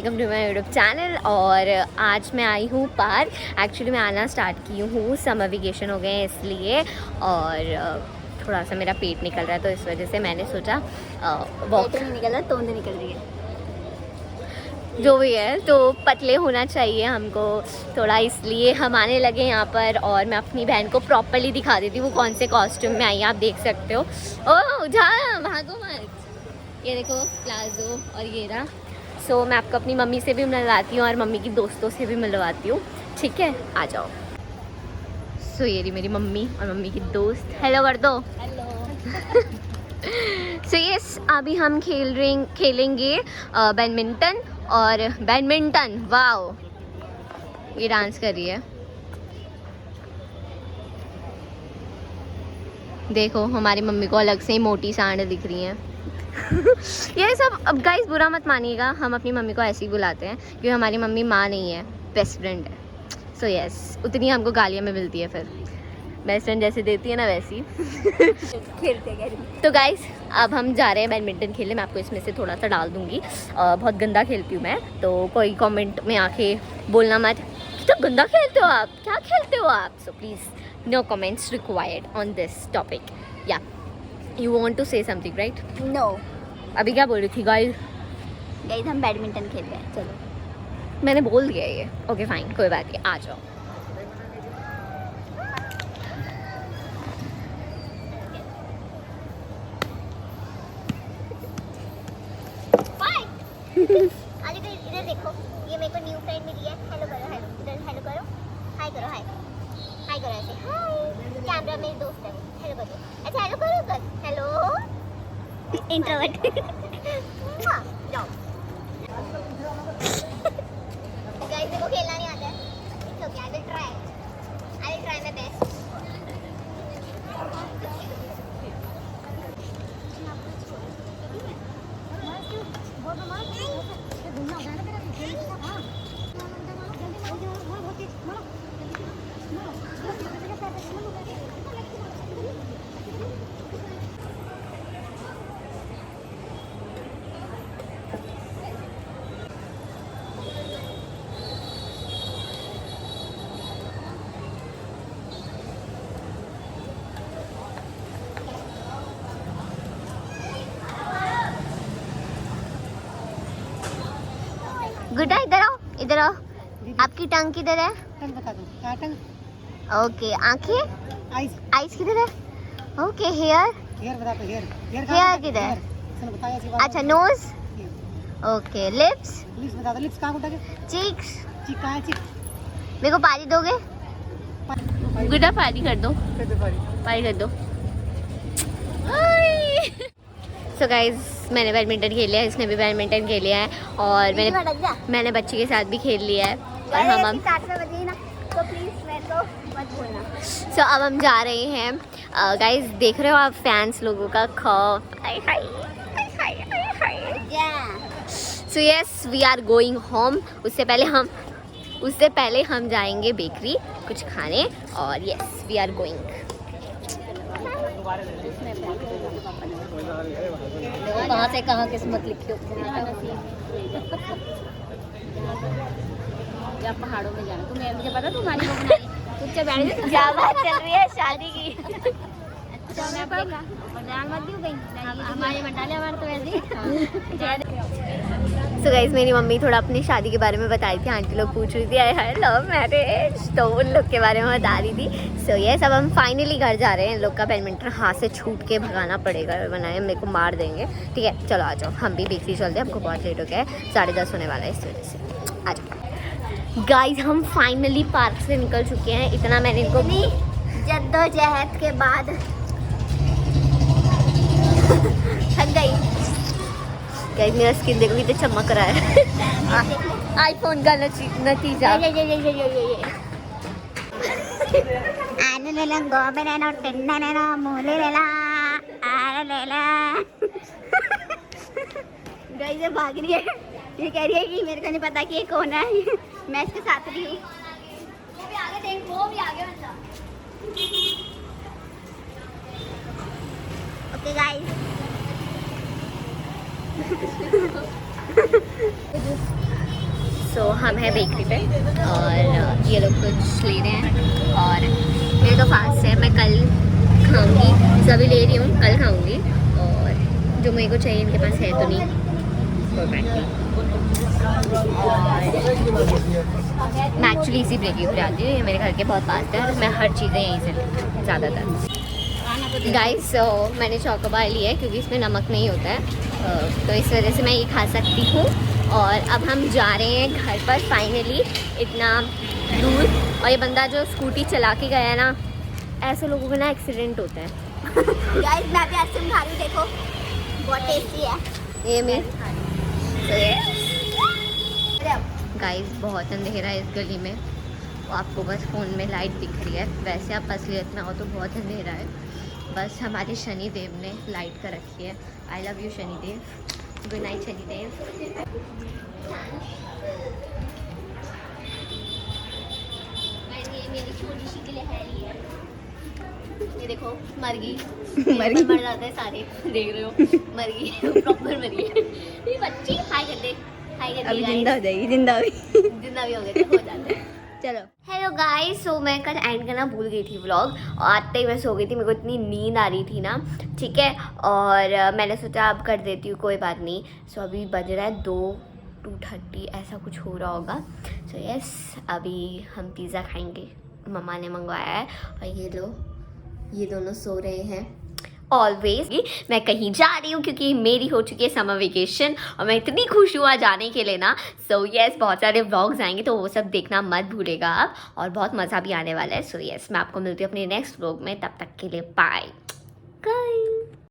Welcome to my YouTube channel. और आज मैं आई हूँ पार्क। एक्चुअली मैं आना स्टार्ट की हूँ, समर वेकेशन हो गए हैं इसलिए, और थोड़ा सा मेरा पेट निकल रहा है तो इस वजह से मैंने सोचा वॉक नहीं निकल रहा, तोंद निकल रही है, जो भी है, तो पतले होना चाहिए हमको थोड़ा, इसलिए हम आने लगे यहाँ पर। और मैं अपनी बहन को प्रॉपरली दिखा देती हूँ वो कौन से कॉस्ट्यूम में आई है, आप देख सकते हो। ओह जा भागो मत, ये देखो प्लाजो और ये रहा। सो मैं आपको अपनी मम्मी से भी मिलवाती हूँ और मम्मी की दोस्तों से भी मिलवाती हूँ, ठीक है, आ जाओ। सो ये रही मेरी मम्मी और मम्मी की दोस्त, हेलो कर दो। हेलो। सो यस, अभी हम खेलेंगे बैडमिंटन। और बैडमिंटन, वाओ, ये डांस कर रही है, देखो हमारी मम्मी को अलग से ही मोटी सांड दिख रही हैं। ये सब, अब गाइस बुरा मत मानिएगा, हम अपनी मम्मी को ऐसे ही बुलाते हैं क्योंकि हमारी मम्मी माँ नहीं है, बेस्ट फ्रेंड है। सो यस, उतनी हमको गालियाँ में मिलती है, फिर बेस्ट फ्रेंड जैसे देती है ना वैसी। खेलते हैं। तो गाइस अब हम जा रहे हैं बैडमिंटन खेलने। मैं आपको इसमें से थोड़ा सा डाल दूंगी, बहुत गंदा खेलती हूँ मैं, तो कोई कमेंट में आके बोलना मत कि तो गंदा खेलते हो आप, क्या खेलते हो आप। So please no comments required on this topic. या you want to say something right? No, अभी क्या बोल रही थी गाइस? गाइस हम बैडमिंटन खेल रहे हैं, चलो। मैंने बोल दिया ये, ओके फाइन, कोई बात नहीं, आ जाओ। आगे तो इधर देखो, ये मेरे को न्यू फ्रेंड मिली है। हेलो करो, हेलो इधर, हेलो करो, हाय करो, हाय हाय करो, ऐसे हाय। कैमरा मेरी दोस्त है, हेलो करो, अच्छा हेलो करो कर, हेलो इंट्रोवर्ट। जाओ गाइस, देखो खेलना नहीं आता है, it's okay, I will try my best. गुड्डा इधर आओ, इधर आओ, आपकी टंग किधर है? टंग बता दो, क्या टंग? ओके, आंखें, आइज, आइज किधर है? ओके, हेयर, हेयर बता दो, हेयर हेयर किधर है? चलो बताया ऐसी बात। अच्छा, नोज, ओके, लिप्स, लिप्स बता दो, लिप्स कहाँ को उठाके? चीक्स, चीक कहाँ है? चीक मेरे को पारी दोगे? गुड्डा पारी कर दो, पारी कर दो। सो गाइज मैंने बैडमिंटन खेल लिया है, इसने भी बैडमिंटन खेल लिया है, और मैंने बच्ची के साथ भी खेल लिया है। और हम तो प्लीज मैं तो मत बोलना। सो अब हम जा रहे हैं। गाइज देख रहे हो आप फैंस लोगों का खौफ। So yes, we are going home. उससे पहले हम जाएंगे बेकरी कुछ खाने, और यस वी आर गोइंग। कहाँ से कहाँ किस्मत लिखी हो, या पहाड़ों में जाना। तुम्हें मुझे पता, तुम्हारी वो बनाई कुछ बैठ क्या बात चल रही है शादी की? अच्छा मैं आपका जान मत दियो कहीं, हमारे मंडाले हमारे तो वैसे ही। सो गाइज मेरी मम्मी थोड़ा अपनी शादी के बारे में बताई थी, आंटी लोग पूछ रही थी आए हाय लव मैरिज, तो उन लोग के बारे में बता रही थी। सो यस, अब हम फाइनली घर जा रहे हैं। इन लोग का बैडमिंटन हाथ से छूट के भगाना पड़ेगा, वरना ये मेरे को मार देंगे। ठीक है चलो आ जाओ, हम भी बेकरी चलते हैं, हमको बहुत लेट हो गया है, 10:30 होने वाला है, इस वजह से आ जाओ। गाइज हम फाइनली पार्क से निकल चुके हैं। इतना मैंने इनको जद्दोजहद के बाद थक गई। गाइस मेरा स्किन देखो कितना चमक रहा है। आईफोन का नतीजा। गाइस ये भाग रही है, ये कह रही है कि मेरे को नहीं पता कि ये कौन है, मैं इसके साथ रही हूँ। वो भी आगे देख, वो भी आगे मतलब। ओके गाइस सो हम हैं बेकरी पे और ये लोग कुछ ले रहे हैं और मेरे तो फास्ट है, मैं कल खाऊंगी, सभी ले रही हूँ, कल खाऊंगी और जो मेरे को चाहिए इनके पास है तो नहीं, कोई बात नहीं। मैं एक्चुअली इसी बेकरी पे आती हूँ, ये मेरे घर के बहुत पास है, मैं हर चीज़ें यहीं से लेती हूँ ज़्यादातर। गाइस मैंने चौकोबार लिया है क्योंकि इसमें नमक नहीं होता है, तो इस वजह से मैं ये खा सकती हूँ। और अब हम जा रहे हैं घर पर फाइनली, इतना दूर। और ये बंदा जो स्कूटी चला के गया है ना, ऐसे लोगों का ना एक्सीडेंट होता है। गाइस मैं भी आइसक्रीम खा रही हूँ, देखो बहुत टेस्टी है ये में गाइस बहुत अंधेरा है इस गली में, आपको बस फ़ोन में लाइट दिख रही है, वैसे आप असलियत में हो तो बहुत अंधेरा है। बस हमारे शनि देव ने लाइट कर रखी है। I love you Shani Dev, good night Shani Dev. ये मेरी छोटी सी गिलहरी है, ये देखो मर गई मर जाते हैं सारे, देख रहे हो मर गई प्रॉपर मर गई। ये बच्ची हाय कर दे, हाय कर दे, अभी जिंदा हो जाएगी, जिंदा भी हो गए तो हो जाते हैं। चलो हेलो गाइस, सो मैं कल एंड करना भूल गई थी व्लॉग और आते ही मैं सो गई थी, मेरे को इतनी नींद आ रही थी ना, ठीक है। और मैंने सोचा अब कर देती हूँ, कोई बात नहीं। सो अभी बज रहा है 2:30 ऐसा कुछ हो रहा होगा। सो यस अभी हम पिज़्ज़ा खाएंगे, मम्मा ने मंगवाया है। और ये लो ये दोनों सो रहे हैं। ऑलवेज मैं कहीं जा रही हूँ क्योंकि मेरी हो चुकी है समर वेकेशन और मैं इतनी खुश हुआ जाने के लिए ना। सो यस बहुत सारे व्लॉग्स आएंगे तो वो सब देखना मत भूलेगा आप, और बहुत मज़ा भी आने वाला है। सो यस मैं आपको मिलती हूँ अपने नेक्स्ट व्लॉग में, तब तक के लिए बाय।